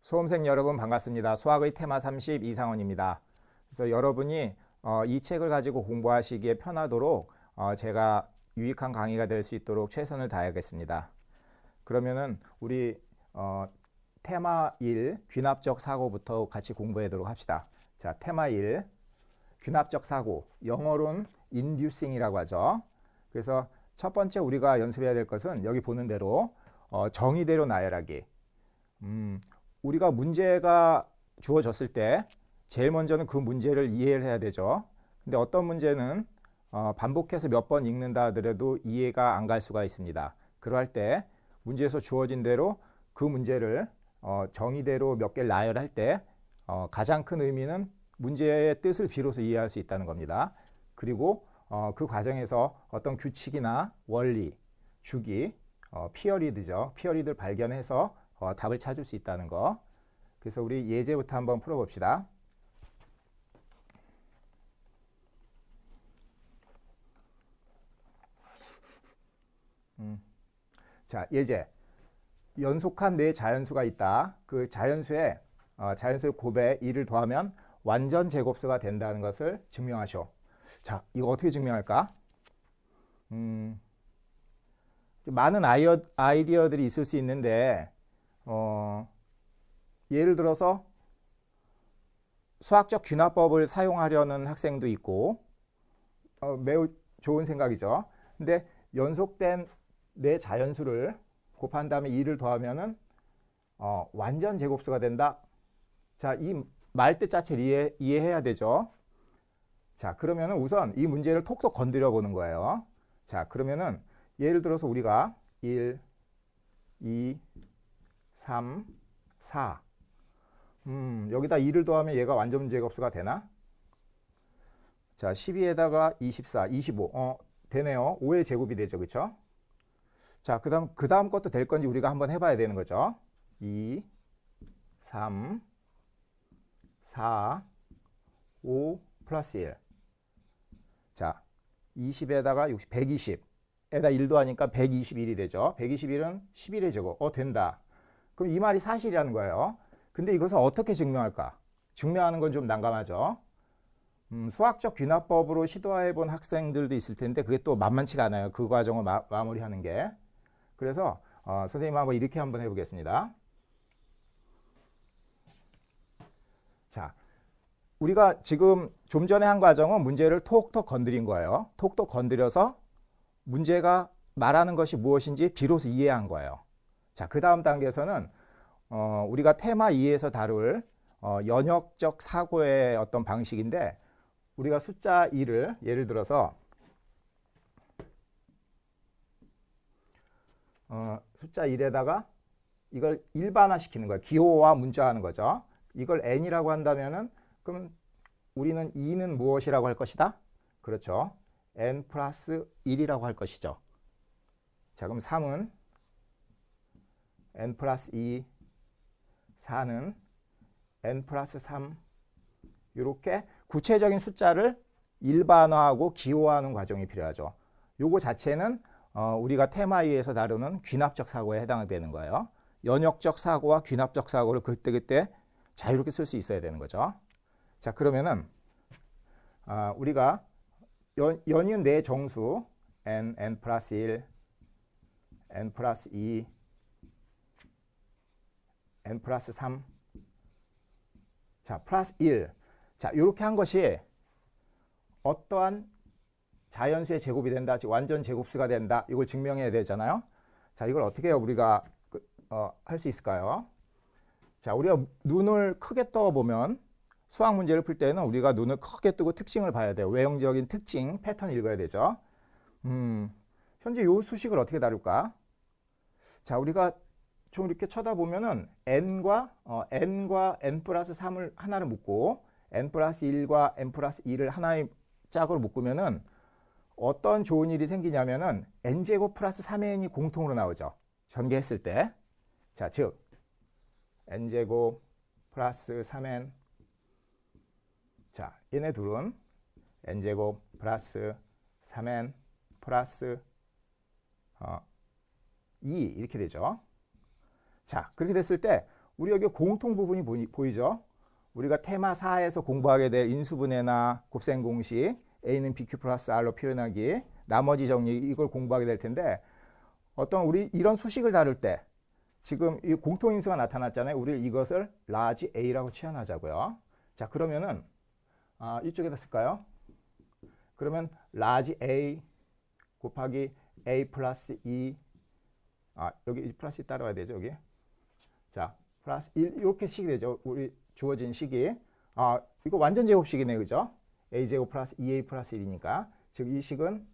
수험생 여러분 반갑습니다. 수학의 테마 30 이상원입니다. 그래서 여러분이 이 책을 가지고 공부하시기에 편하도록 제가 유익한 강의가 될 수 있도록 최선을 다하겠습니다. 그러면은 우리 테마 1 귀납적 사고부터 같이 공부하도록 합시다. 자, 테마 1 귀납적 사고, 영어로는 inducing이라고 하죠. 그래서 첫 번째 우리가 연습해야 될 것은 여기 보는 대로 정의대로 나열하기. 우리가 문제가 주어졌을 때 제일 먼저는 그 문제를 이해를 해야 되죠. 근데 어떤 문제는 반복해서 몇 번 읽는다 하더라도 이해가 안 갈 수가 있습니다. 그럴 때 문제에서 주어진 대로 그 문제를 정의대로 몇 개를 나열할 때 가장 큰 의미는 문제의 뜻을 비로소 이해할 수 있다는 겁니다. 그리고 그 과정에서 어떤 규칙이나 원리, 주기, 피어리드죠. 피어리드를 발견해서 답을 찾을 수 있다는 거. 그래서 우리 예제부터 한번 풀어봅시다. 자, 예제. 연속한 네 자연수가 있다. 그 자연수의 곱에 2를 더하면 완전 제곱수가 된다는 것을 증명하시오. 자, 이거 어떻게 증명할까? 많은 아이디어들이 있을 수 있는데 예를 들어서 수학적 귀납법을 사용하려는 학생도 있고 매우 좋은 생각이죠. 근데 연속된 네 자연수를 곱한 다음에 2를 더하면은 완전 제곱수가 된다. 자, 이 말 뜻 자체를 이해해야 되죠. 자, 그러면은 우선 이 문제를 톡톡 건드려 보는 거예요. 자, 그러면은 예를 들어서 우리가 1, 2, 3, 4. 여기다 2를 더하면 얘가 완전 제곱수가 되나? 자, 12에다가 24, 25. 되네요. 5의 제곱이 되죠. 그렇죠? 자, 그 다음 것도 될 건지 우리가 한번 해봐야 되는 거죠. 2, 3, 4, 5 플러스 1. 자, 20에다가 60, 120에다 1 더하니까 121이 되죠. 121은 11의 제곱. 된다. 그럼 이 말이 사실이라는 거예요. 근데 이것을 어떻게 증명할까? 증명하는 건 좀 난감하죠. 수학적 귀납법으로 시도해 본 학생들도 있을 텐데 그게 또 만만치가 않아요. 그 과정을 마무리하는 게. 그래서 선생님 한번 이렇게 한번 해보겠습니다. 자, 우리가 지금 좀 전에 한 과정은 문제를 톡톡 건드린 거예요. 톡톡 건드려서 문제가 말하는 것이 무엇인지 비로소 이해한 거예요. 자, 그 다음 단계에서는 우리가 테마 2에서 다룰 연역적 사고의 어떤 방식인데 우리가 숫자 2를 예를 들어서 숫자 1에다가 이걸 일반화시키는 거예요. 기호와 문자하는 거죠. 이걸 n이라고 한다면은 그럼 우리는 2는 무엇이라고 할 것이다? 그렇죠. n 플러스 1이라고 할 것이죠. 자, 그럼 3은 n 플러스 2, 4는 n 플러스 3. 이렇게 구체적인 숫자를 일반화하고 기호화하는 과정이 필요하죠. 요거 자체는 우리가 테마 2에서 다루는 귀납적 사고에 해당되는 거예요. 연역적 사고와 귀납적 사고를 그때그때 자유롭게 쓸 수 있어야 되는 거죠. 자, 그러면은 우리가 연이은 네 정수 n 플러스 1, n 플러스 2, n 플러스 3, 자, 플러스 1. 자, 이렇게 한 것이 어떠한 자연수의 제곱이 된다, 즉 완전 제곱수가 된다. 이걸 증명해야 되잖아요. 자, 이걸 어떻게 우리가 할 수 있을까요? 자, 우리가 눈을 크게 떠보면 수학 문제를 풀 때는 우리가 눈을 크게 뜨고 특징을 봐야 돼요. 외형적인 특징, 패턴 읽어야 되죠. 현재 이 수식을 어떻게 다룰까? 자, 우리가 좀 이렇게 쳐다보면은 n과 n 플러스 3을 하나를 묶고 n 플러스 1과 n 플러스 2를 하나의 짝으로 묶으면은 어떤 좋은 일이 생기냐면은 n제곱 플러스 3n이 공통으로 나오죠. 전개했을 때. 자, 즉 n제곱 플러스 3n. 자, 얘네 둘은 n제곱 플러스 3n 플러스 2 이렇게 되죠. 자, 그렇게 됐을 때 우리 여기 공통 부분이 보이죠? 우리가 테마 4에서 공부하게 될 인수분해나 곱셈 공식, A는 BQ 플러스 R로 표현하기, 나머지 정리 이걸 공부하게 될 텐데 어떤 우리 이런 수식을 다룰 때 지금 이 공통인수가 나타났잖아요. 우리 이것을 large A라고 취한하자고요. 자, 그러면은 이쪽에다 쓸까요? 그러면 large A 곱하기 A 플러스 2 여기 플러스 2 따라와야 되죠, 여기. 자, 플러스 1 이렇게 식이 되죠. 우리 주어진 식이. 이거 완전 제곱식이네, 그죠? A제곱 플러스 2A 플러스 1이니까. 즉, 이 식은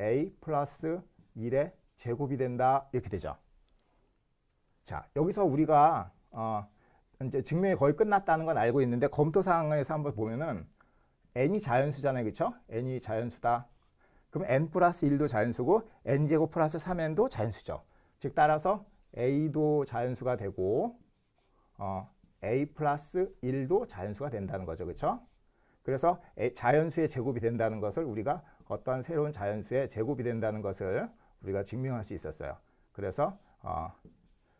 A 플러스 1의 제곱이 된다. 이렇게 되죠. 자, 여기서 우리가 이제 증명이 거의 끝났다는 건 알고 있는데 검토사항에서 한번 보면은 n이 자연수잖아요, 그렇죠? n이 자연수다. 그럼 n 플러스 1도 자연수고 n제곱 플러스 3n도 자연수죠. 즉 따라서 a도 자연수가 되고 a 플러스 1도 자연수가 된다는 거죠, 그렇죠? 그래서 자연수의 제곱이 된다는 것을 우리가 어떤 새로운 자연수의 제곱이 된다는 것을 우리가 증명할 수 있었어요. 그래서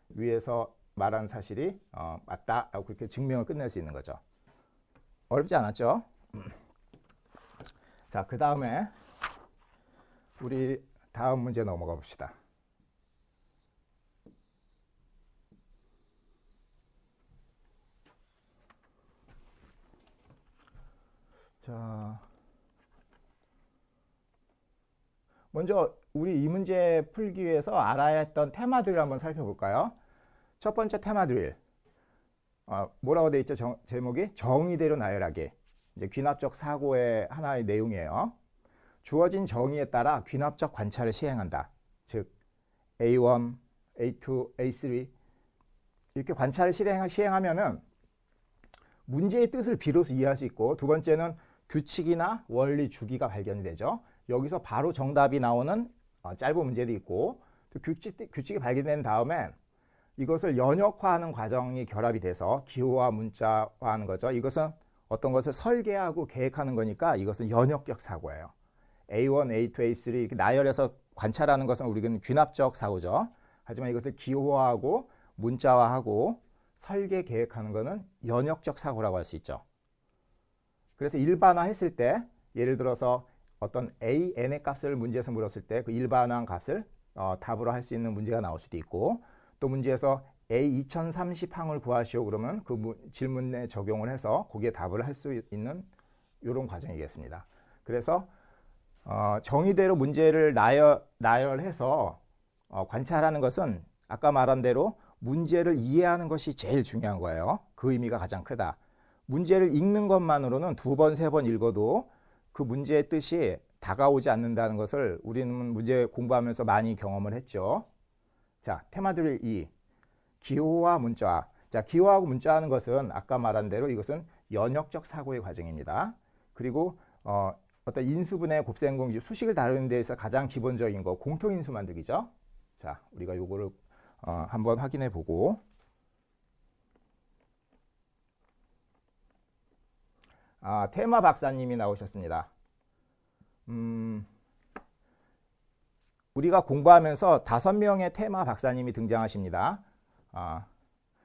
위에서 말한 사실이 맞다라고 그렇게 증명을 끝낼 수 있는 거죠. 어렵지 않았죠? 자, 그 다음에 우리 다음 문제 넘어가 봅시다. 자, 먼저 우리 이 문제 풀기 위해서 알아야 했던 테마들을 한번 살펴볼까요? 첫 번째 테마 드릴. 뭐라고 돼 있죠? 제목이 정의대로 나열하기. 이제 귀납적 사고의 하나의 내용이에요. 주어진 정의에 따라 귀납적 관찰을 시행한다. 즉 A1, A2, A3 이렇게 관찰을 시행하면은 문제의 뜻을 비로소 이해할 수 있고, 두 번째는 규칙이나 원리 주기가 발견이 되죠. 여기서 바로 정답이 나오는 짧은 문제도 있고, 또 규칙이 발견된 다음에 이것을 연역화하는 과정이 결합이 돼서 기호와 문자화하는 거죠. 이것은 어떤 것을 설계하고 계획하는 거니까 이것은 연역적 사고예요. A1, A2, A3 이렇게 나열해서 관찰하는 것은 우리는 귀납적 사고죠. 하지만 이것을 기호화하고 문자화하고 설계 계획하는 것은 연역적 사고라고 할 수 있죠. 그래서 일반화했을 때 예를 들어서 어떤 A, n의 값을 문제에서 물었을 때 그 일반화한 값을 답으로 할 수 있는 문제가 나올 수도 있고, 또 문제에서 A 2030 항을 구하시오 그러면 그 질문에 적용을 해서 거기에 답을 할 수 있는 이런 과정이겠습니다. 그래서 정의대로 문제를 나열해서 관찰하는 것은 아까 말한 대로 문제를 이해하는 것이 제일 중요한 거예요. 그 의미가 가장 크다. 문제를 읽는 것만으로는 두 번, 세 번 읽어도 그 문제의 뜻이 다가오지 않는다는 것을 우리는 문제 공부하면서 많이 경험을 했죠. 자, 테마들 2. 기호와 문자화. 자, 기호하고 문자화하는 것은 아까 말한 대로 이것은 연역적 사고의 과정입니다. 그리고 어떤 인수분해 곱셈 공식 수식을 다루는 데에서 가장 기본적인 거 공통인수 만들기죠. 자, 우리가 요거를 한번 확인해 보고, 테마 박사님이 나오셨습니다. 우리가 공부하면서 5명의 테마 박사님이 등장하십니다.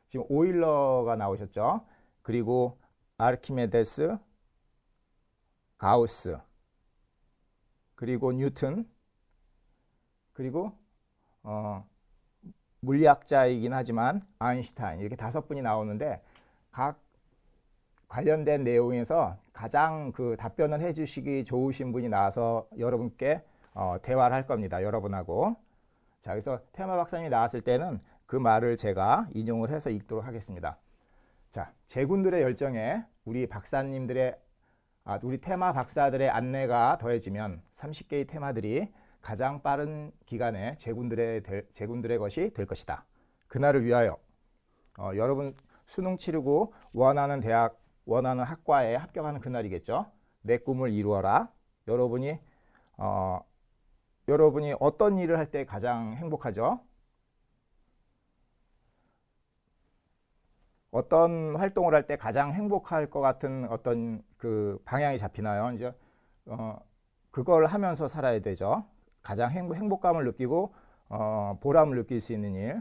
지금 오일러가 나오셨죠. 그리고 아르키메데스, 가우스, 그리고 뉴턴, 그리고 물리학자이긴 하지만 아인슈타인, 이렇게 5분이 나오는데 각 관련된 내용에서 가장 그 답변을 해주시기 좋으신 분이 나와서 여러분께 대화를 할 겁니다. 여러분하고. 자, 그래서 테마 박사님이 나왔을 때는 그 말을 제가 인용을 해서 읽도록 하겠습니다. 자, 제군들의 열정에 우리 박사님들의 우리 테마 박사들의 안내가 더해지면 30개의 테마들이 가장 빠른 기간에 제군들의 것이 될 것이다. 그날을 위하여 여러분 수능 치르고 원하는 대학, 원하는 학과에 합격하는 그날이겠죠. 내 꿈을 이루어라. 여러분이 어떤 일을 할 때 가장 행복하죠? 어떤 활동을 할 때 가장 행복할 것 같은 어떤 그 방향이 잡히나요? 이제 그걸 하면서 살아야 되죠. 가장 행복감을 느끼고 보람을 느낄 수 있는 일.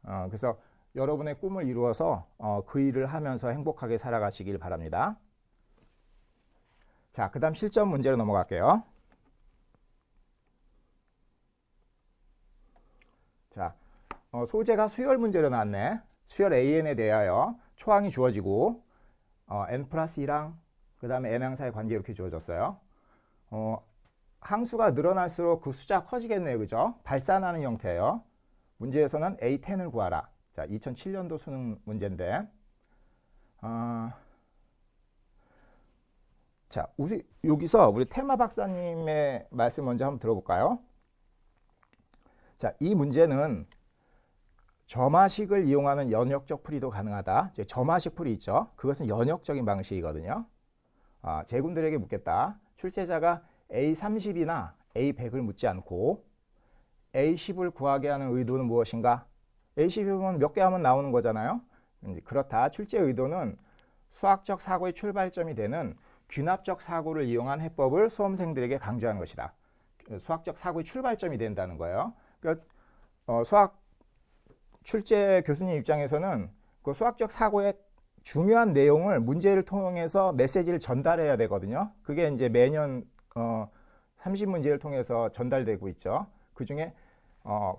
그래서 여러분의 꿈을 이루어서 그 일을 하면서 행복하게 살아가시길 바랍니다. 자, 그 다음 실전 문제로 넘어갈게요. 자, 소재가 수열 문제로 나왔네. 수열 AN에 대하여 초항이 주어지고 n 플러스 2랑 그 다음에 n항사의 관계 이렇게 주어졌어요. 항수가 늘어날수록 그 숫자가 커지겠네요. 그죠? 발산하는 형태예요. 문제에서는 A10을 구하라. 자, 2007년도 수능 문제인데 자, 여기서 우리 테마 박사님의 말씀 먼저 한번 들어볼까요? 자, 이 문제는 점화식을 이용하는 연역적 풀이도 가능하다. 점화식 풀이 있죠. 그것은 연역적인 방식이거든요. 제군들에게 묻겠다. 출제자가 A30이나 A100을 묻지 않고 A10을 구하게 하는 의도는 무엇인가? A10이면 몇 개 하면 나오는 거잖아요. 그렇다. 출제 의도는 수학적 사고의 출발점이 되는 귀납적 사고를 이용한 해법을 수험생들에게 강조하는 것이다. 수학적 사고의 출발점이 된다는 거예요. 그러니까 수학 출제 교수님 입장에서는 그 수학적 사고의 중요한 내용을 문제를 통해서 메시지를 전달해야 되거든요. 그게 이제 매년 30문제를 통해서 전달되고 있죠. 그중에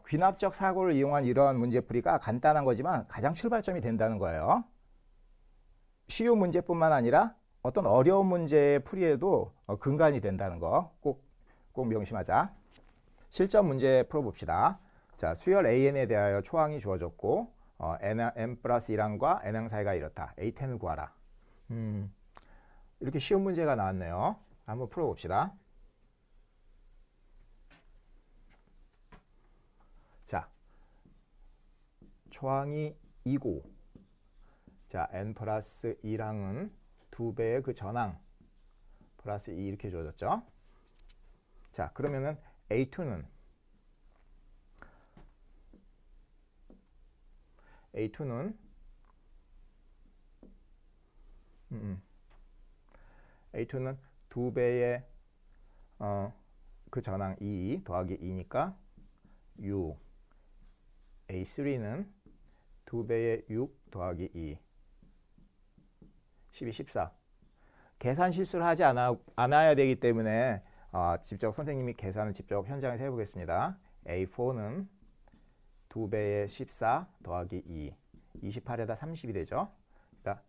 귀납적 사고를 이용한 이런 문제풀이가 간단한 거지만 가장 출발점이 된다는 거예요. 쉬운 문제뿐만 아니라 어떤 어려운 문제의 풀이에도 근간이 된다는 거 꼭 명심하자. 실전 문제 풀어봅시다. 자, 수열 AN에 대하여 초항이 주어졌고 n 플러스 1항과 n항 사이가 이렇다. A10을 구하라. 이렇게 쉬운 문제가 나왔네요. 한번 풀어봅시다. 자, 초항이 2고 자, n 플러스 1항은 2배의 그 전항 플러스 2 이렇게 주어졌죠. 자, 그러면은 A2는 A2는 2배의 그 전항 2 더하기 2니까 6. A3는 2배의 6 더하기 2. 12, 14. 계산 실수를 하지 않아야 되기 때문에 직접 선생님이 계산을 직접 현장에서 해보겠습니다. A4는 2배의 14 더하기 2. 28에다 30이 되죠. 그러니까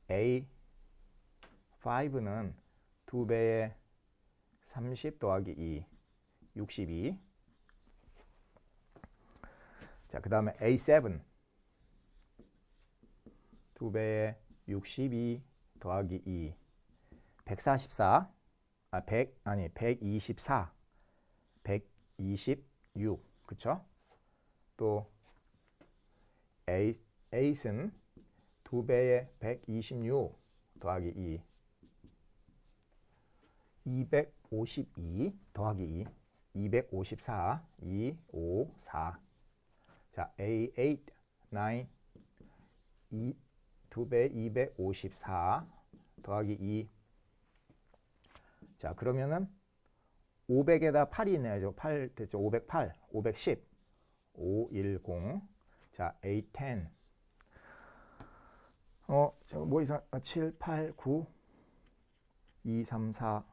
A5는 2배의 30 더하기 2. 62. 자, 그 다음에 A7 2배의 62 더하기 2 124 124 126 그쵸? 또8은 2배의 126 더하기 2 252 더하기 2 254 2, 5, 4 자, A8 9 2배의 254 더하기 2 자, 그러면은 500에다 8이 있네요. 8 됐죠. 508, 510, 510. 자, A10. 뭐 이상 7, 8, 9, 2, 3, 4.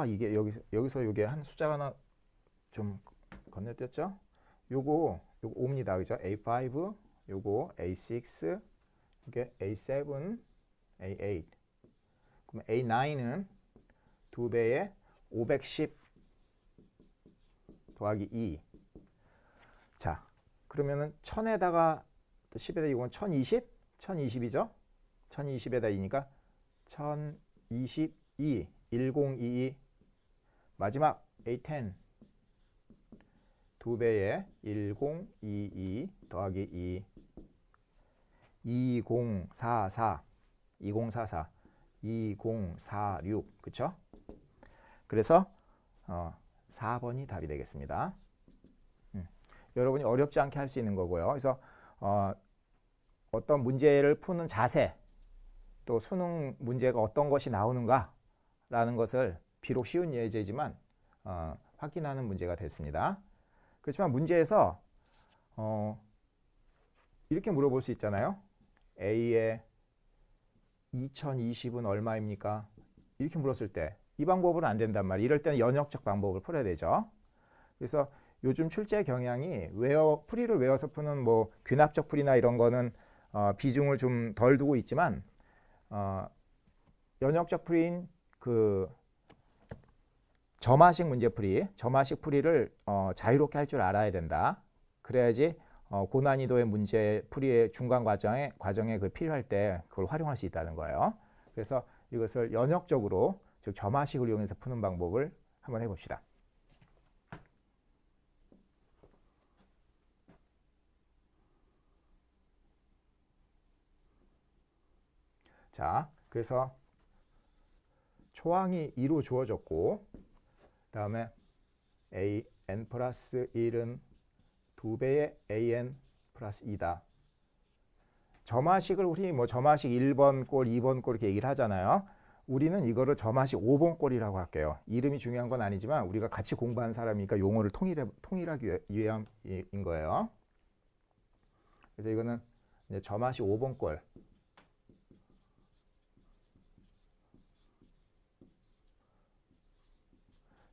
이게 여기서 이게 한 숫자가 하나 좀 건너뛰었죠? 요거 5입니다. 그죠? A5, 요거 A6, 이게 A7, A8. 그럼 A9은 2배의 510 더하기 2. 자, 그러면은 1000에다가 10에다 이건 1020? 1020이죠? 1020에다 2니까 1022, 1022. 마지막 A10 2배의 1022 더하기 2 2044 2044 2046 그쵸? 그래서 4번이 답이 되겠습니다. 여러분이 어렵지 않게 할 수 있는 거고요. 그래서 어떤 문제를 푸는 자세 또 수능 문제가 어떤 것이 나오는가 라는 것을 비록 쉬운 예제지만 확인하는 문제가 됐습니다. 그렇지만 문제에서 이렇게 물어볼 수 있잖아요. A의 2020은 얼마입니까? 이렇게 물었을 때 이 방법은 안 된단 말이에요. 이럴 때는 연역적 방법을 풀어야 되죠. 그래서 요즘 출제 경향이 풀이를 외워서 푸는 뭐 귀납적 풀이나 이런 거는 비중을 좀 덜 두고 있지만 연역적 풀이인 그 점화식 문제풀이, 점화식 풀이를 자유롭게 할 줄 알아야 된다. 그래야지 고난이도의 문제 풀이의 중간 과정에 그 필요할 때 그걸 활용할 수 있다는 거예요. 그래서 이것을 연역적으로, 즉 점화식을 이용해서 푸는 방법을 한번 해봅시다. 자, 그래서 초항이 2로 주어졌고, 다음에 an 플러스 1은 2배의 an 플러스 2다. 점화식을 우리 뭐 점화식 1번 꼴, 2번 꼴 이렇게 얘기를 하잖아요. 우리는 이거를 점화식 5번 꼴이라고 할게요. 이름이 중요한 건 아니지만 우리가 같이 공부하는 사람이니까 용어를 통일하기 위함인 거예요. 그래서 이거는 이제 점화식 5번 꼴.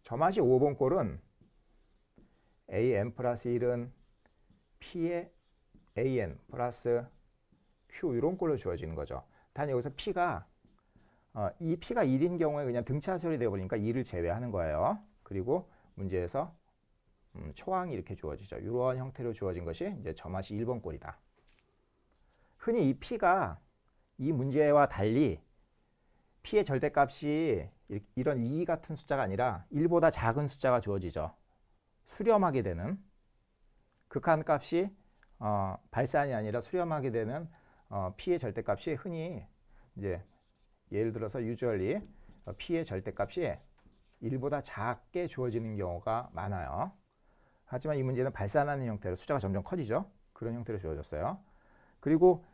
점화식 5번 꼴은 an 플러스 1은 p의 an 플러스 q 이런 꼴로 주어지는 거죠. 단 여기서 p가 이 p가 1인 경우에 그냥 등차수열이 되어버리니까 2를 제외하는 거예요. 그리고 문제에서 초항이 이렇게 주어지죠. 이런 형태로 주어진 것이 이제 점화식 1번 꼴이다. 흔히 이 p가 이 문제와 달리 p의 절대값이 이런 2 같은 숫자가 아니라 1보다 작은 숫자가 주어지죠. 수렴하게 되는 극한값이 발산이 아니라 수렴하게 되는 p의 절대값이 흔히 이제 예를 들어서 usually p의 절대값이 1보다 작게 주어지는 경우가 많아요. 하지만 이 문제는 발산하는 형태로 숫자가 점점 커지죠. 그런 형태로 주어졌어요. 그리고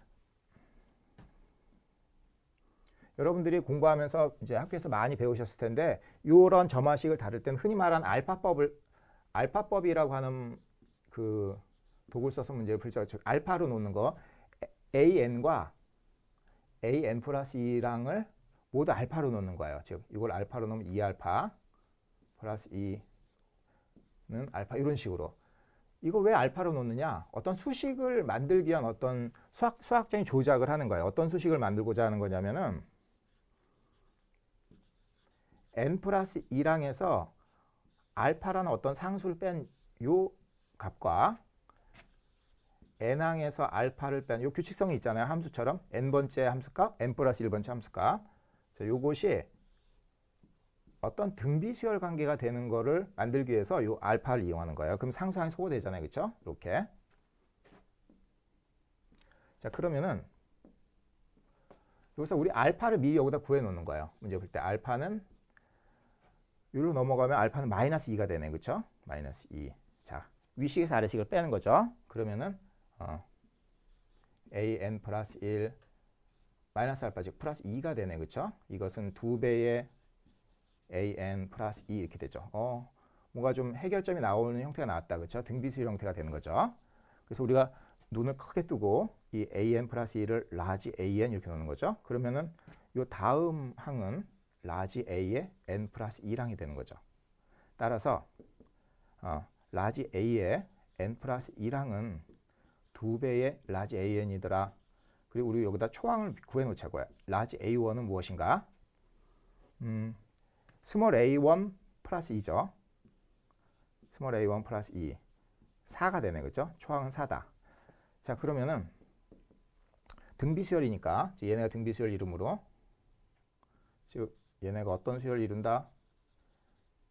여러분들이 공부하면서 이제 학교에서 많이 배우셨을 텐데 이런 점화식을 다룰 때는 흔히 말하는 알파법이라고 하는 그 도구를 써서 문제를 풀죠. 즉 알파로 놓는 거 an과 an 플러스 2랑을 모두 알파로 놓는 거예요. 즉 이걸 알파로 놓으면 2알파 플러스 2는 알파 이런 식으로. 이거 왜 알파로 놓느냐? 어떤 수식을 만들기 위한 어떤 수학적인 조작을 하는 거예요. 어떤 수식을 만들고자 하는 거냐면은 n 플러스 2랑에서 알파라는 어떤 상수를 뺀 요 값과 n항에서 알파를 뺀 요 규칙성이 있잖아요. 함수처럼 n번째 함수값, n 플러스 1번째 함수값. 요것이 어떤 등비수열 관계가 되는 거를 만들기 위해서 요 알파를 이용하는 거예요. 그럼 상수항이 소거되잖아요. 그렇죠? 이렇게. 자, 그러면은 여기서 우리 알파를 미리 여기다 구해 놓는 거예요. 문제 풀 때 알파는 여기로 넘어가면 알파는 마이너스 2가 되네. 그렇죠? 마이너스 2. 자, 위식에서 아래식을 빼는 거죠. 그러면은 an 플러스 1 마이너스 알파 즉 플러스 2가 되네. 그렇죠? 이것은 2배의 an 플러스 2 이렇게 되죠. 뭔가 좀 해결점이 나오는 형태가 나왔다. 그렇죠? 등비수열 형태가 되는 거죠. 그래서 우리가 눈을 크게 뜨고 이 an 플러스 2를 라지 an 이렇게 놓는 거죠. 그러면은 요 다음 항은 라지 a의 n 플러스 2랑이 되는 거죠. 따라서 라지 a의 n 플러스 2랑은 2배의 라지 an이더라. 그리고 우리 여기다 초항을 구해놓자고요. 라지 a1은 무엇인가? 스몰 a1 플러스 2죠. 스몰 a1 플러스 2. 4가 되네. 그죠? 초항은 4다. 자, 그러면은 등비수열이니까 얘네가 등비수열 이름으로 즉 얘네가 어떤 수열을 이룬다?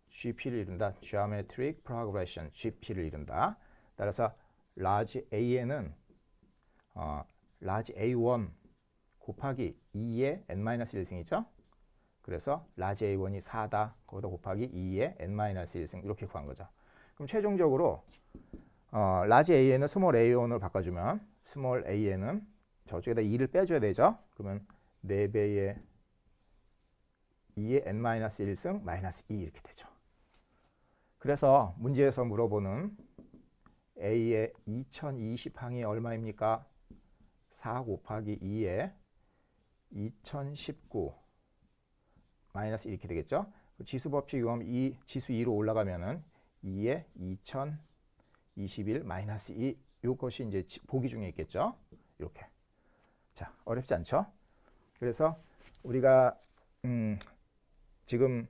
GP를 이룬다. Geometric Progression, GP를 이룬다. 따라서 large A는 large A1 곱하기 2의 n-1승이죠. 그래서 large A1이 4다. 거기다 곱하기 2의 n-1승 이렇게 구한 거죠. 그럼 최종적으로 large AN을 small A1으로 바꿔주면 small AN은 저쪽에다 2를 빼줘야 되죠. 그러면 4배의 2의 n-1승 마이너스 2 이렇게 되죠. 그래서 문제에서 물어보는 A의 2020항이 얼마입니까? 4 곱하기 2에 2019 마이너스 이렇게 되겠죠. 지수 법칙 이용하면 지수 2로 올라가면은 2에 2021 마이너스 2 이것이 이제 보기 중에 있겠죠. 이렇게. 자, 어렵지 않죠? 그래서 우리가 지금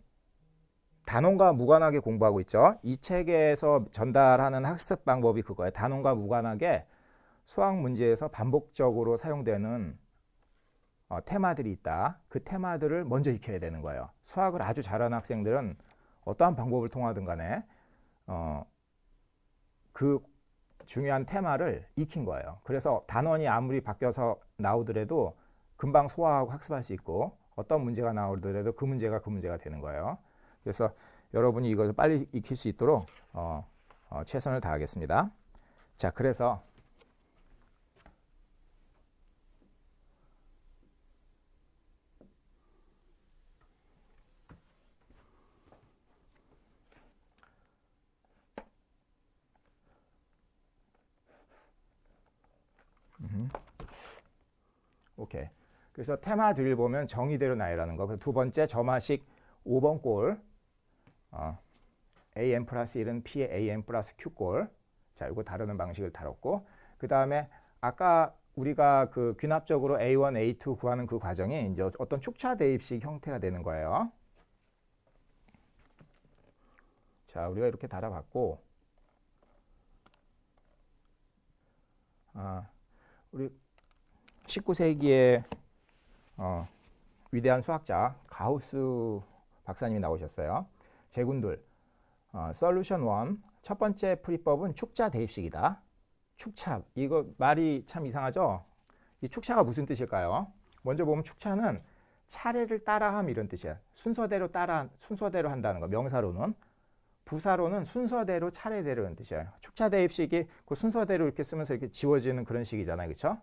단원과 무관하게 공부하고 있죠. 이 책에서 전달하는 학습 방법이 그거예요. 단원과 무관하게 수학 문제에서 반복적으로 사용되는 테마들이 있다. 그 테마들을 먼저 익혀야 되는 거예요. 수학을 아주 잘하는 학생들은 어떠한 방법을 통하든 간에 그 중요한 테마를 익힌 거예요. 그래서 단원이 아무리 바뀌어서 나오더라도 금방 소화하고 학습할 수 있고 어떤 문제가 나오더라도 그 문제가 되는 거예요. 그래서 여러분이 이걸 빨리 익힐 수 있도록 최선을 다하겠습니다. 자, 그래서 오케이. 그래서 테마 드릴 보면 정의대로 나열하는 거. 두 번째 점화식 5번 꼴. AN 플러스 1은 P의 AN 플러스 Q꼴. 자, 이거 다루는 방식을 다뤘고, 그 다음에 아까 우리가 그 귀납적으로 A1, A2 구하는 그 과정이 이제 어떤 축차 대입식 형태가 되는 거예요. 자, 우리가 이렇게 달아봤고, 우리 19세기의 위대한 수학자 가우스 박사님이 나오셨어요. 제군들 솔루션 1 첫 번째 풀이법은 축차 대입식이다. 축차, 이거 말이 참 이상하죠? 이 축차가 무슨 뜻일까요? 먼저 보면 축차는 차례를 따라함 이런 뜻이야. 순서대로 한다는 거. 명사로는. 부사로는 순서대로 차례대로 이런 뜻이에요. 축차 대입식이 그 순서대로 이렇게 쓰면서 이렇게 지워지는 그런 식이잖아요. 그렇죠?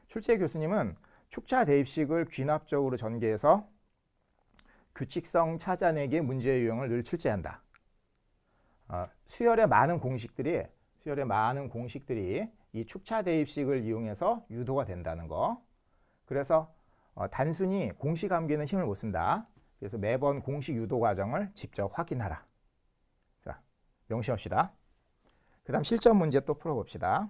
출제 교수님은 축차 대입식을 귀납적으로 전개해서 규칙성 찾아내기의 문제 유형을 늘 출제한다. 수열의 많은 공식들이 이 축차 대입식을 이용해서 유도가 된다는 거. 그래서 단순히 공식 암기는 힘을 못 쓴다. 그래서 매번 공식 유도 과정을 직접 확인하라. 자, 명심합시다. 그 다음 실전 문제 또 풀어봅시다.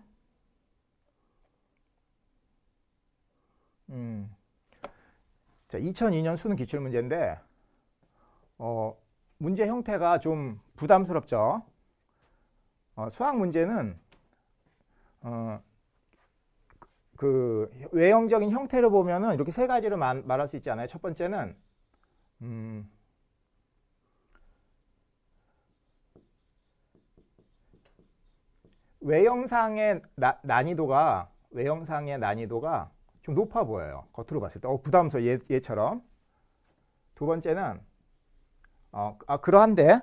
자, 2002년 수능 기출문제인데 문제 형태가 좀 부담스럽죠. 수학 문제는 그 외형적인 형태를 보면은 이렇게 세 가지로 말할 수 있지 않아요. 첫 번째는 외형상의 난이도가 좀 높아 보여요. 겉으로 봤을 때 부담스러워. 얘처럼. 두 번째는 그러한데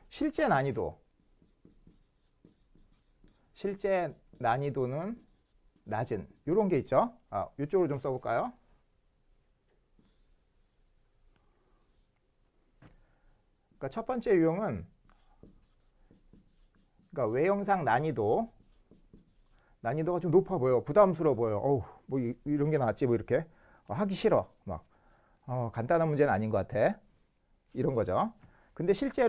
실제 난이도는 낮은 이런 게 있죠. 이쪽으로 좀 써볼까요? 그러니까 첫 번째 유형은 그러니까 외형상 난이도가 좀 높아 보여. 부담스러워 보여. 뭐 이런 게 나왔지 뭐 이렇게 하기 싫어. 막 간단한 문제는 아닌 것 같아. 이런 거죠. 근데 실제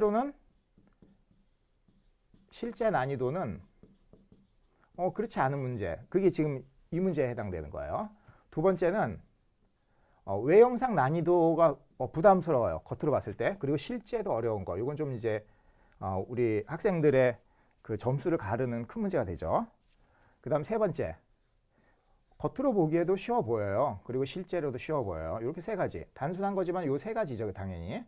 난이도는 그렇지 않은 문제. 그게 지금 이 문제에 해당되는 거예요. 두 번째는 외형상 난이도가 부담스러워요. 겉으로 봤을 때. 그리고 실제도 어려운 거. 이건 좀 이제 우리 학생들의 그 점수를 가르는 큰 문제가 되죠. 그 다음 세 번째. 겉으로 보기에도 쉬워 보여요. 그리고 실제로도 쉬워 보여요. 이렇게 세 가지. 단순한 거지만 이 세 가지죠, 당연히.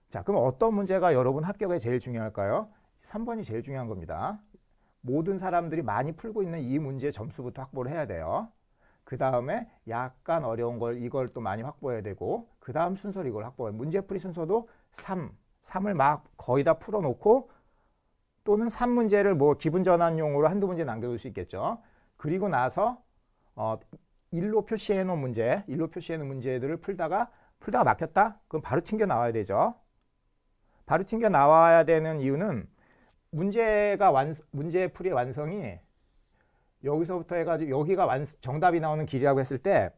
자, 그럼 어떤 문제가 여러분 합격에 제일 중요할까요? 3번이 제일 중요한 겁니다. 모든 사람들이 많이 풀고 있는 이 문제의 점수부터 확보를 해야 돼요. 그 다음에 약간 어려운 이걸 또 많이 확보해야 되고, 그 다음 순서로 이걸 확보해요. 문제풀이 순서도 3을 막 거의 다 풀어놓고, 또는 3문제를 뭐 기분 전환용으로 한두 문제 남겨둘 수 있겠죠. 그리고 나서 1로 표시해 놓은 문제들을 풀다가 막혔다? 그럼 바로 튕겨 나와야 되죠. 바로 튕겨 나와야 되는 이유는 문제 풀이의 완성이 여기서부터 해가지고 여기가 정답이 나오는 길이라고 했을 때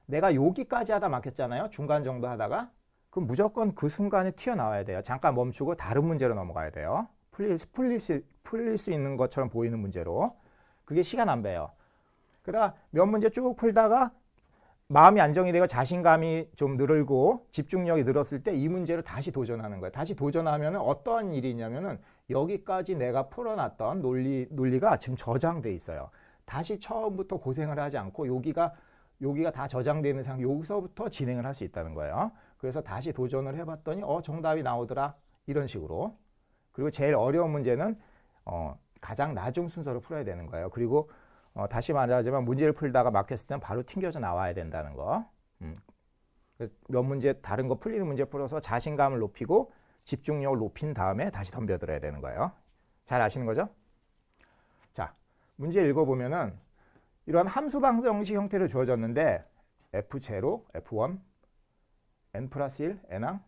내가 여기까지 하다 막혔잖아요. 중간 정도 하다가. 그럼 무조건 그 순간에 튀어나와야 돼요. 잠깐 멈추고 다른 문제로 넘어가야 돼요. 풀릴 수 있는 것처럼 보이는 문제로. 그게 시간 안 배요. 그러다가 몇 문제 쭉 풀다가 마음이 안정이 되고 자신감이 좀 늘고 집중력이 늘었을 때 이 문제를 다시 도전하는 거예요. 다시 도전하면 어떤 일이 있냐면은 여기까지 내가 풀어놨던 논리가 지금 저장돼 있어요. 다시 처음부터 고생을 하지 않고 여기가 다 저장되어 있는 상태, 여기서부터 진행을 할 수 있다는 거예요. 그래서 다시 도전을 해봤더니 정답이 나오더라. 이런 식으로. 그리고 제일 어려운 문제는 가장 낮은 순서로 풀어야 되는 거예요. 그리고 다시 말하자면 문제를 풀다가 막혔을 때는 바로 튕겨져 나와야 된다는 거. 몇 문제 다른 거 풀리는 문제 풀어서 자신감을 높이고 집중력을 높인 다음에 다시 덤벼들어야 되는 거예요. 잘 아시는 거죠? 자, 문제 읽어보면은 이런 함수 방정식 형태로 주어졌는데 F0, F1, n 플러스 1, n항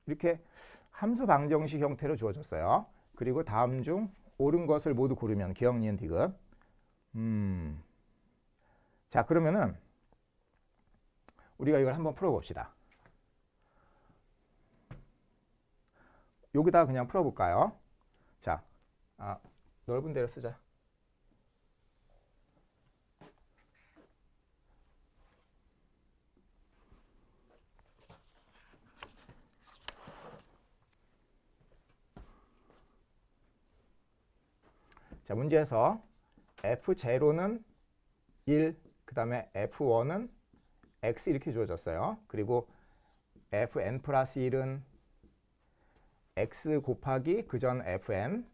이렇게 함수 방정식 형태로 주어졌어요. 그리고 다음 중 옳은 것을 모두 고르면 기억, 니은, 디귿. 자, 그러면은 우리가 이걸 한번 풀어봅시다. 여기다 그냥 풀어볼까요? 자, 넓은 데를 쓰자. 자, 문제에서 F0는 1, 그 다음에 F1은 X 이렇게 주어졌어요. 그리고 Fn 플러스 1은 X 곱하기 그전 Fn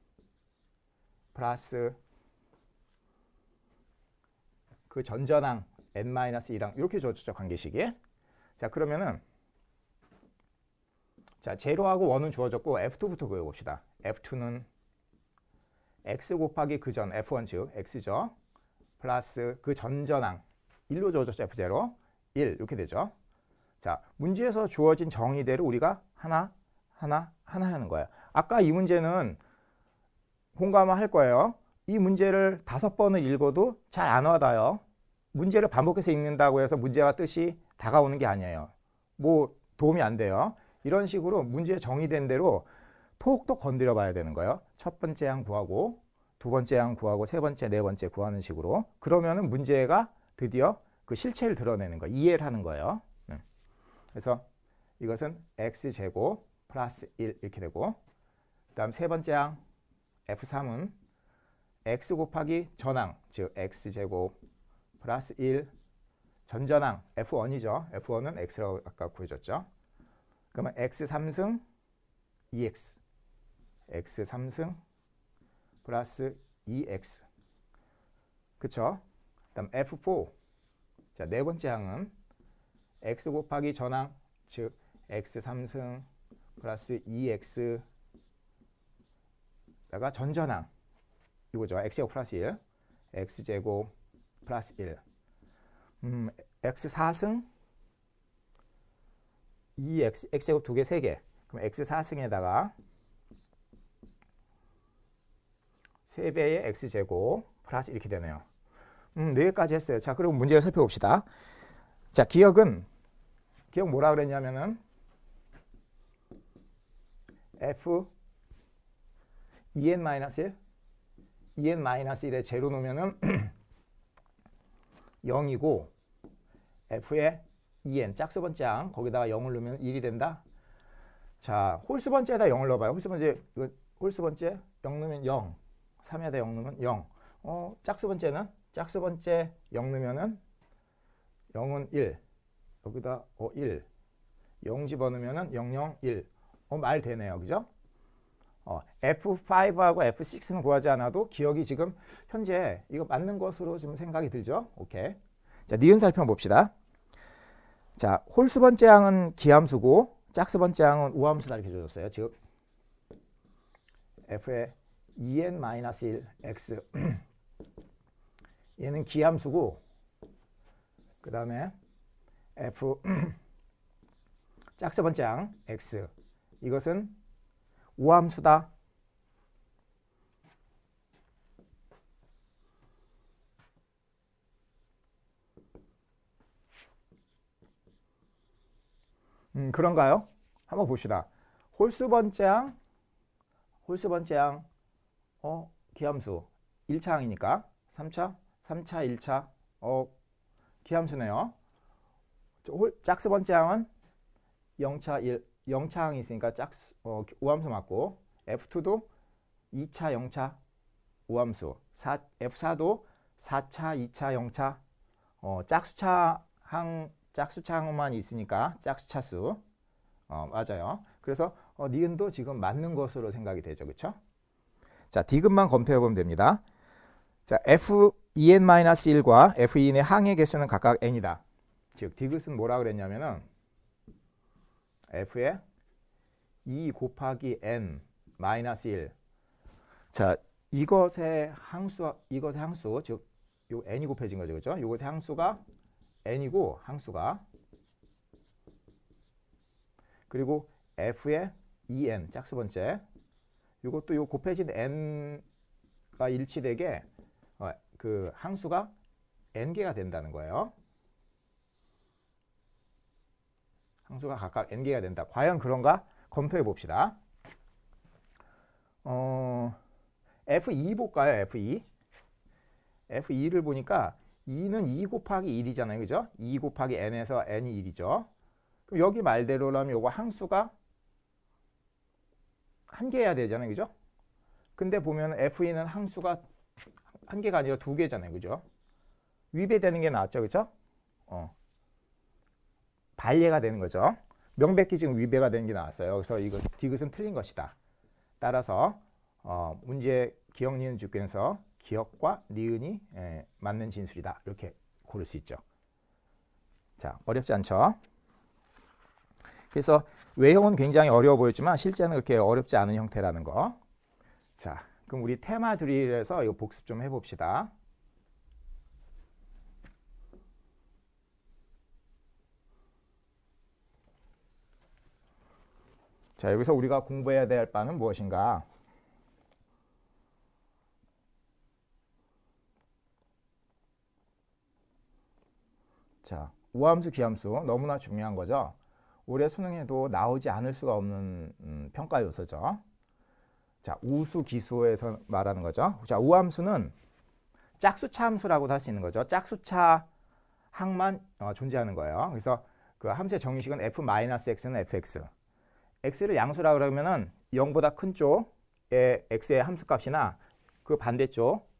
플러스 그 전전항 n-1항 이렇게 주어졌죠. 관계식이. 자, 그러면은 자, 제로하고 1은 주어졌고 F2부터 그려봅시다. F2는 X 곱하기 그전 F1 즉 X죠. 플러스 그 전전항 1로 주어졌죠. F0 1 이렇게 되죠. 자, 문제에서 주어진 정의대로 우리가 하나 하는 거예요. 아까 이 문제는 공감을 할 거예요. 이 문제를 5번을 읽어도 잘 안 와닿아요. 문제를 반복해서 읽는다고 해서 문제와 뜻이 다가오는 게 아니에요. 뭐 도움이 안 돼요. 이런 식으로 문제 정의된 대로 톡톡 건드려 봐야 되는 거예요. 첫 번째 항 구하고 두 번째 항 구하고 세 번째, 네 번째 구하는 식으로. 그러면은 문제가 드디어 그 실체를 드러내는 거예요. 이해를 하는 거예요. 그래서 이것은 x제곱 플러스 1 이렇게 되고 그 다음 세 번째 항 F3은 x 곱하기 전항 즉 x제곱 플러스 1 전전항 F1이죠. F1은 x라고 아까 구해줬죠. 그러면 x3승 2x x3승 플러스 2x 그쵸? 그 다음 F4 자, 네 번째 항은 x 곱하기 전항 즉 x3승 플러스 2x 다가 전전항 이거죠. x제곱 플러스 1 x제곱 플러스 1 x4승 2x x제곱 2개 3개 그럼 x4승에다가 3배의 x제곱 플러스 이렇게 되네요. 4개까지 했어요. 자, 그리고 문제를 살펴봅시다. 자, 기억 뭐라 그랬냐면은 f 2n-1 2n-1에 제로 놓으면은 0이고 f의 2n 짝수 번째 항 거기다가 0을 넣으면 1이 된다. 자, 홀수 번째에다 0을 넣어봐요. 홀수 번째 0 넣으면 0 3에다 0 넣으면 0 짝수 번째는 짝수 번째 0 넣으면은 0은 1 여기다 1 0 집어넣으면은 0, 0, 1 말 되네요. 그죠? F5하고 F6는 구하지 않아도 기억이 지금 현재 이거 맞는 것으로 지금 생각이 들죠? 오케이. 자, 니은 살펴봅시다. 자, 홀수 번째 항은 기함수고 짝수 번째 항은 우함수다 이렇게 줘줬어요. 즉 F의 2n-1 x 얘는 기함수고 그 다음에 F 짝수 번째 항 x 이것은 우함수다. 그런가요? 한번 봅시다. 홀수 번째항 기함수 1차 항이니까 3차 1차 기함수네요. 짝수 번째항은 0차 항이 있으니까 우함수 맞고 F2도 2차 0차 우함수 F4도 4차 2차 0차 짝수차항만 있으니까 짝수차수 맞아요. 그래서 니은도 지금 맞는 것으로 생각이 되죠. 그렇죠? 자, 디귿만 검토해 보면 됩니다. 자, F2n-1과 F2n의 항의 개수는 각각 n이다. 즉 디귿은 뭐라 그랬냐면은 F의 2 곱하기 n 마이너스 1. 자, 이것의 항수 즉 요 n이 곱해진 거죠. 그렇죠? 이것의 항수가 n이고 항수가 그리고 F의 2n 짝수 번째 이것도 요 곱해진 n가 일치되게 그 항수가 n개가 된다는 거예요. 항수가 각각 n개가 된다. 과연 그런가? 검토해 봅시다. F2 볼까요? F2. F2를 보니까 2는 2 곱하기 1이잖아요. 그죠? 2 곱하기 n에서 n이 1이죠. 그럼 여기 말대로라면 요거 항수가 한 개여야 되잖아요. 그죠? 근데 보면 F2는 항수가 한 개가 아니라 두 개잖아요. 그죠? 위배되는 게 나왔죠. 그죠? 반례가 되는 거죠. 명백히 지금 위배가 되는 게 나왔어요. 그래서 이거 디귿은 틀린 것이다. 따라서 문제 기억, 니은, 주격에서 기억과 니은이 맞는 진술이다. 이렇게 고를 수 있죠. 자, 어렵지 않죠? 그래서 외형은 굉장히 어려워 보였지만 실제는 그렇게 어렵지 않은 형태라는 거. 자, 그럼 우리 테마 드릴에서 이거 복습 좀 해봅시다. 자, 여기서 우리가 공부해야 될 바는 무엇인가? 자, 우함수, 기함수 너무나 중요한 거죠. 올해 수능에도 나오지 않을 수가 없는 평가 요소죠. 자, 우수, 기수에서 말하는 거죠. 자, 우함수는 짝수차 함수라고도 할 수 있는 거죠. 짝수차 항만 존재하는 거예요. 그래서 그 함수의 정의식은 f-x는 fx. x를 양수라고 그러면은 0보다 큰 쪽의 x의 함수값이나 그 반대쪽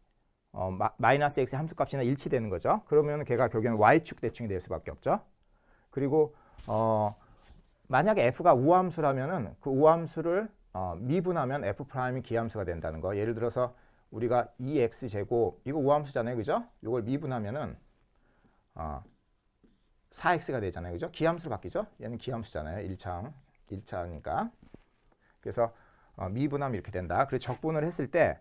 마이너스 x의 함수값이나 일치되는 거죠. 그러면 걔가 결국에는 y축 대칭이 될 수밖에 없죠. 그리고 만약에 f가 우함수라면은 그 우함수를 미분하면 f'이 기함수가 된다는 거. 예를 들어서 우리가 2x제곱 이거 우함수잖아요. 그죠? 이걸 미분하면은 4x가 되잖아요. 그죠? 기함수로 바뀌죠? 얘는 기함수잖아요. 1차니까. 그래서 미분하면 이렇게 된다. 그리고 적분을 했을 때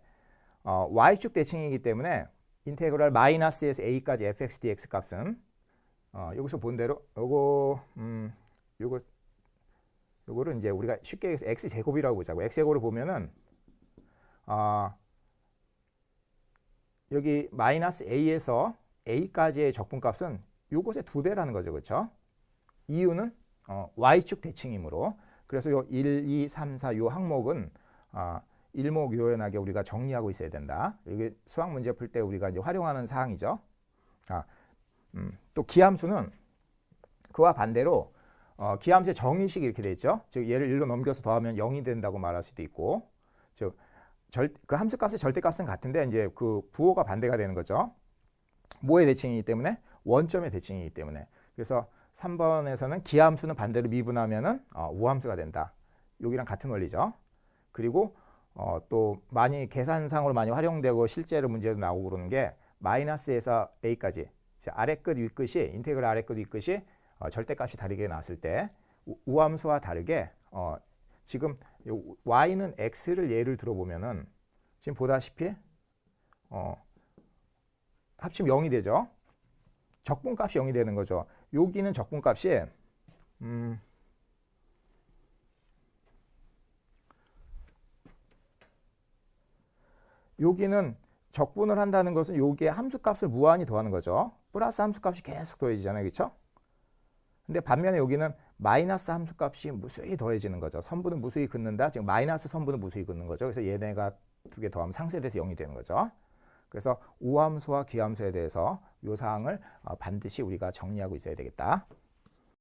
y축 대칭이기 때문에 인테그랄 마이너스에서 a까지 fx dx 값은 여기서 본 대로 요거를 이제 우리가 쉽게 해서 x 제곱이라고 보자고. x 제곱을 보면은 여기 마이너스 a에서 a까지의 적분값은 요것의 2배라는 거죠. 그렇죠? 이유는 y축 대칭이므로. 그래서 요 1, 2, 3, 4 요 항목은 일목요연하게 우리가 정리하고 있어야 된다. 이게 수학 문제 풀 때 우리가 이제 활용하는 사항이죠. 또 기함수는 그와 반대로 기함수의 정의식이 이렇게 돼 있죠. 즉 얘를 1로 넘겨서 더하면 0이 된다고 말할 수도 있고, 즉 그 함수값의 절대값은 같은데 이제 그 부호가 반대가 되는 거죠. 뭐의 대칭이기 때문에? 원점의 대칭이기 때문에. 그래서 3번에서는 기함수는 반대로 미분하면은 우함수가 된다. 여기랑 같은 원리죠. 그리고 또 많이 계산상으로 많이 활용되고 실제로 문제도 나오고 그러는 게 마이너스에서 a까지 아래 끝 위 끝이 인테그랄 아래 끝 위 끝이 절대값이 다르게 나왔을 때 우함수와 다르게 지금 y는 x를 예를 들어보면은 지금 보다시피 합치면 0이 되죠. 적분값이 0이 되는 거죠. 여기는 적분값이 여기는 적분을 한다는 것은 여기에 함수값을 무한히 더하는 거죠. 플러스 함수값이 계속 더해지잖아요. 그렇죠? 근데 반면에 여기는 마이너스 함수값이 무수히 더해지는 거죠. 선분은 무수히 긋는다. 지금 마이너스 선분은 무수히 긋는 거죠. 그래서 얘네가 두 개 더하면 상쇄돼서 0이 되는 거죠. 그래서 우함수와 귀함수에 대해서 이 사항을 반드시 우리가 정리하고 있어야 되겠다.